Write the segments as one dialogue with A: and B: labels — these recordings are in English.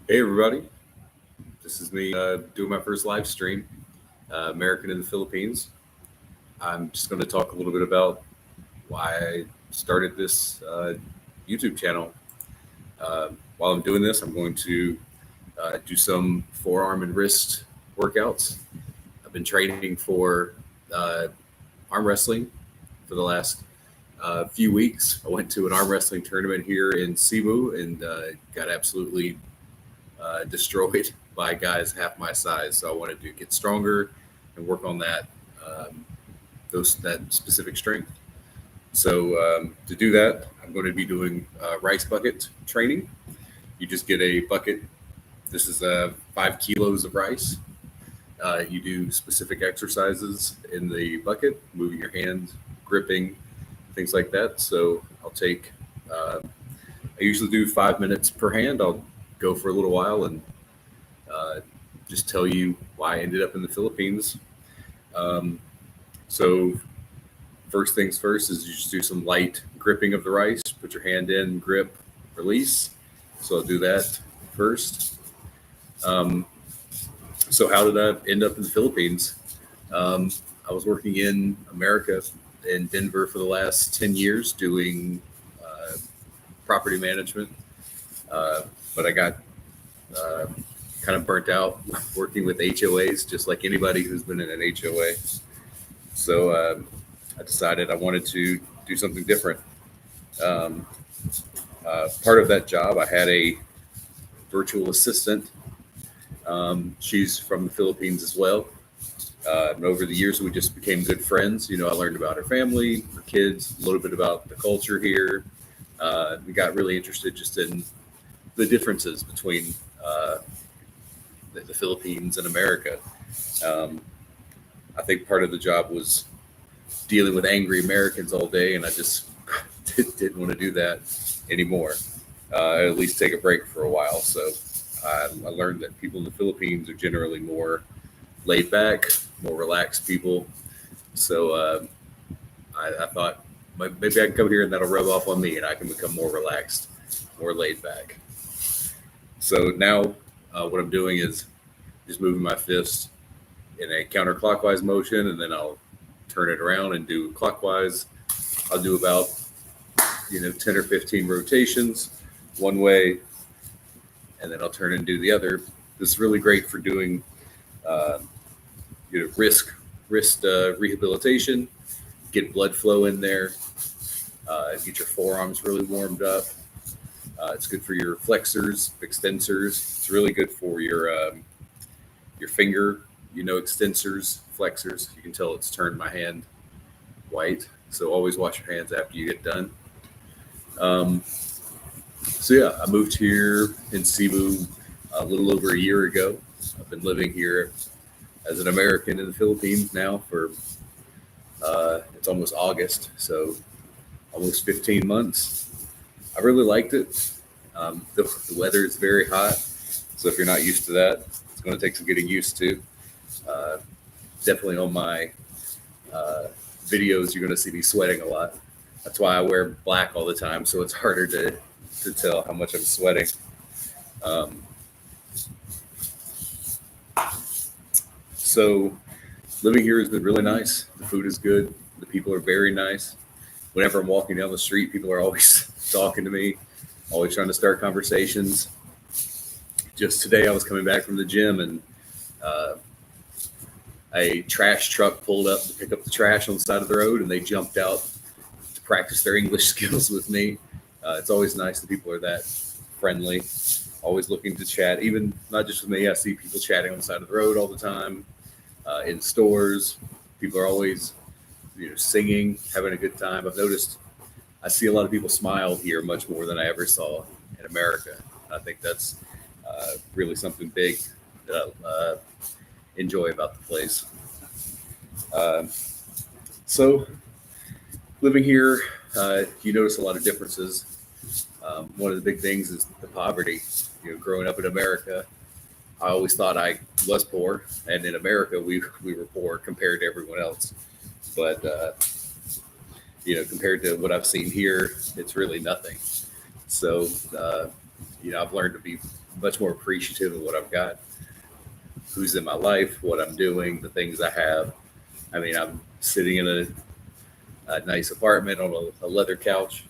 A: Hey everybody, this is me doing my first live stream, American in the Philippines. I'm just going to talk a little bit about why I started this YouTube channel. While I'm doing this, I'm going to do some forearm and wrist workouts. I've been training for uh, arm wrestling for the last few weeks. I went to an arm wrestling tournament here in Cebu and got absolutely destroyed by guys half my size. So I wanted to get stronger and work on um, that specific strength. So to do that, I'm going to be doing rice bucket training. You just get a bucket. This is 5 kilos of rice. You do specific exercises in the bucket, moving your hand, gripping, things like that. So I'll take. I usually do 5 minutes per hand. I'll go for a little while and uh, just tell you why I ended up in the Philippines. Um, so first things first is you just do some light gripping of the rice. Put your hand in, grip, release. So I'll do that first. Um, so how did I end up in the Philippines? Um, I was working in America in Denver for the last 10 years doing uh, property management, uh, but I got uh, kind of burnt out working with HOAs, just like anybody who's been in an HOA. So I decided I wanted to do something different. Um, Part of that job, I had a virtual assistant. She's from the Philippines as well. And over the years, we just became good friends. You know, I learned about her family, her kids, a little bit about the culture here. We got really interested just in the differences between the Philippines and America. Um, I think part of the job was dealing with angry Americans all day, and I just didn't want to do that anymore. At least take a break for a while. So I learned that people in the Philippines are generally more laid back, more relaxed people. So I thought maybe I can come here and that'll rub off on me, and I can become more relaxed, more laid back. So now what I'm doing is just moving my fist in a counterclockwise motion, and then I'll turn it around and do clockwise. I'll do about 10 or 15 rotations one way, and then I'll turn and do the other. This is really great for doing uh, wrist rehabilitation, get blood flow in there, get your forearms really warmed up. It's good for your flexors, extensors. It's really good for your finger, extensors, flexors. You can tell it's turned my hand white. So always wash your hands after you get done. Um, so yeah, I moved here in Cebu a little over a year ago. I've been living here as an American in the Philippines now for it's almost August, so almost 15 months. I really liked it. The weather is very hot, so if you're not used to that, it's going to take some getting used to. Uh, Definitely on my uh, videos, you're going to see me sweating a lot. That's why I wear black all the time, so it's harder to tell how much I'm sweating. Um, so living here has been really nice. The food is good. The people are very nice. Whenever I'm walking down the street, people are always talking to me, always trying to start conversations. Just today, I was coming back from the gym and uh, a trash truck pulled up to pick up the trash on the side of the road, and they jumped out to practice their English skills with me. It's always nice that people are that friendly, always looking to chat. Even not just with me, I see people chatting on the side of the road all the time, in stores. People are always, singing, having a good time. I've noticed I see a lot of people smile here much more than I ever saw in America. I think that's really something big that I enjoy about the place. Uh, so living here, you notice a lot of differences. One of the big things is the poverty. Growing up in America, I always thought I was poor, and in America, we were poor compared to everyone else. But compared to what I've seen here, it's really nothing. So I've learned to be much more appreciative of what I've got, who's in my life, what I'm doing, the things I have. I mean, I'm sitting in a nice apartment on a leather couch.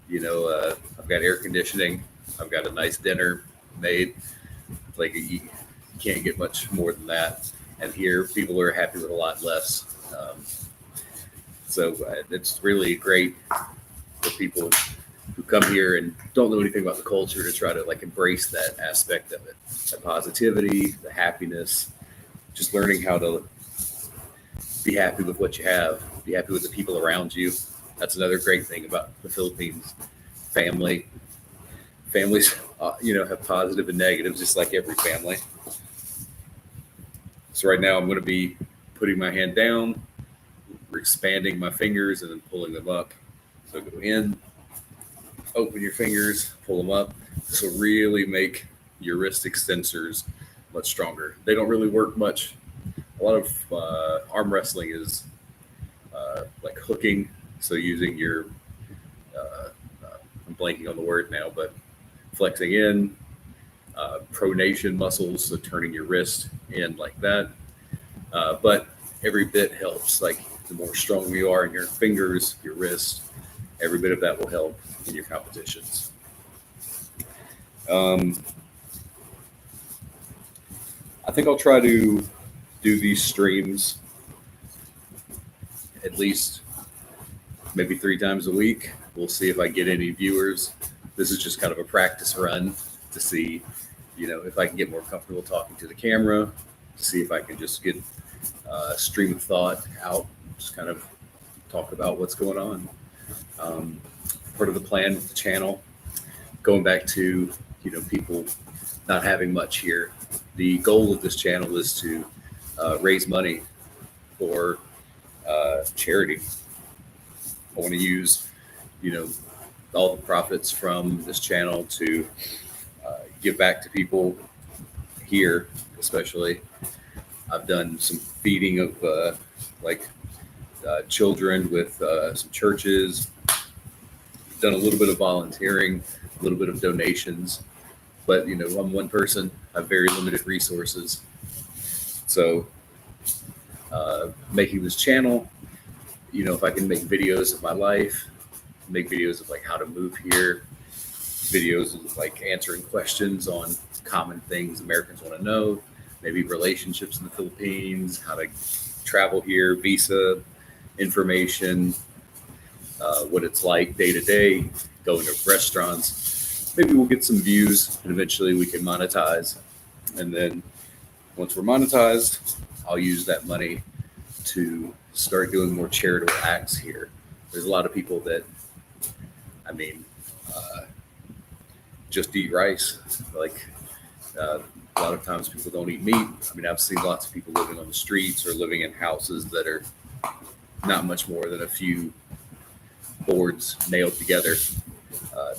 A: I've got air conditioning. I've got a nice dinner made. Like you can't get much more than that. And here, people are happy with a lot less. So it's really great for people who come here and don't know anything about the culture to try to like embrace that aspect of it, the positivity, the happiness, just learning how to be happy with what you have, be happy with the people around you. That's another great thing about the Philippines. Families, have positive and negatives, just like every family. So right now I'm going to be putting my hand down, expanding my fingers, and then pulling them up. So go in, open your fingers, pull them up. This will really make your wrist extensors much stronger. They don't really work much. A lot of arm wrestling is like hooking. So using your, I'm blanking on the word now, but flexing in, pronation muscles, so turning your wrist in like that. But every bit helps. Like the more strong you are in your fingers, your wrist, every bit of that will help in your competitions. I think I'll try to do these streams at least maybe 3 times a week. We'll see if I get any viewers. This is just kind of a practice run to see, if I can get more comfortable talking to the camera, to see if I can just get a stream of thought out, just kind of talk about what's going on. Part of the plan with the channel, going back to, people not having much here. The goal of this channel is to raise money for charity. I want to use, all the profits from this channel to give back to people here, especially. I've done some feeding of children with some churches, done a little bit of volunteering, a little bit of donations, but I'm one person, I have very limited resources. So making this channel, if I can make videos of my life, make videos of like how to move here, videos of like answering questions on common things Americans want to know, maybe relationships in the Philippines, how to travel here, visa information, what it's like day to day, going to restaurants. Maybe we'll get some views and eventually we can monetize. And then once we're monetized, I'll use that money to start doing more charitable acts here. There's a lot of people that, just eat rice. Like a lot of times people don't eat meat. I've seen lots of people living on the streets or living in houses that are not much more than a few boards nailed together.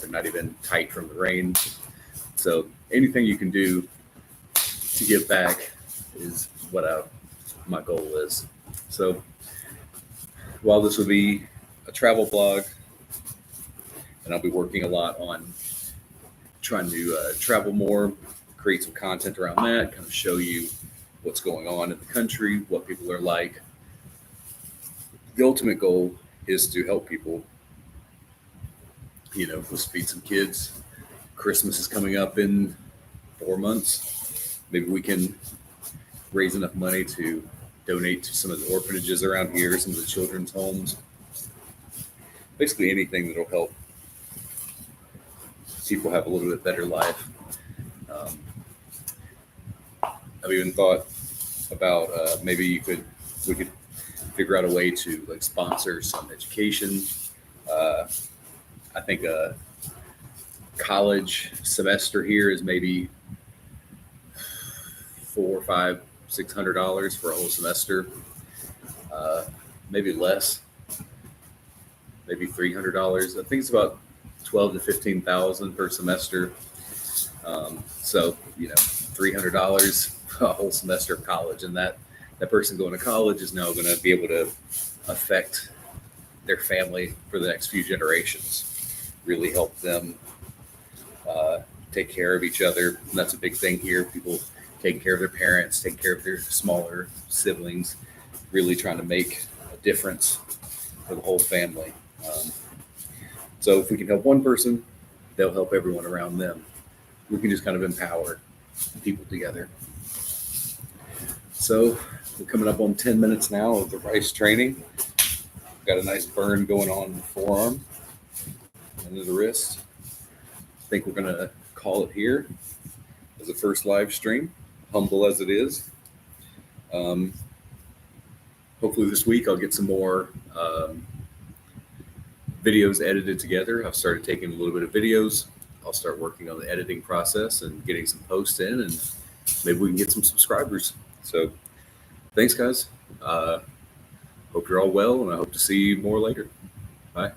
A: They're not even tight from the rain. So anything you can do to give back is what my goal is. So while this will be a travel blog, and I'll be working a lot on trying to travel more, create some content around that, kind of show you what's going on in the country, what people are like. The ultimate goal is to help people. Let's feed some kids. Christmas is coming up in 4 months. Maybe we can raise enough money to donate to some of the orphanages around here, some of the children's homes. Basically anything that'll help people have a little bit better life. I've even thought about maybe we could figure out a way to like sponsor some education. I think a college semester here is maybe $400, $500, $600 for a whole semester. Maybe less, maybe $300. I think it's about 12 to 15,000 per semester. So $300 a whole semester of college, and that person going to college is now going to be able to affect their family for the next few generations. Really help them take care of each other. And that's a big thing here. People taking care of their parents, taking care of their smaller siblings, really trying to make a difference for the whole family. So if we can help one person, they'll help everyone around them. We can just kind of empower people together. So we're coming up on 10 minutes now of the RICE training. Got a nice burn going on in the forearm, under the wrist. I think we're going to call it here as a first live stream, humble as it is. Hopefully this week I'll get some more videos edited together. I've started taking a little bit of videos. I'll start working on the editing process and getting some posts in, and maybe we can get some subscribers. So thanks, guys. Hope you're all well, and I hope to see you more later. Bye.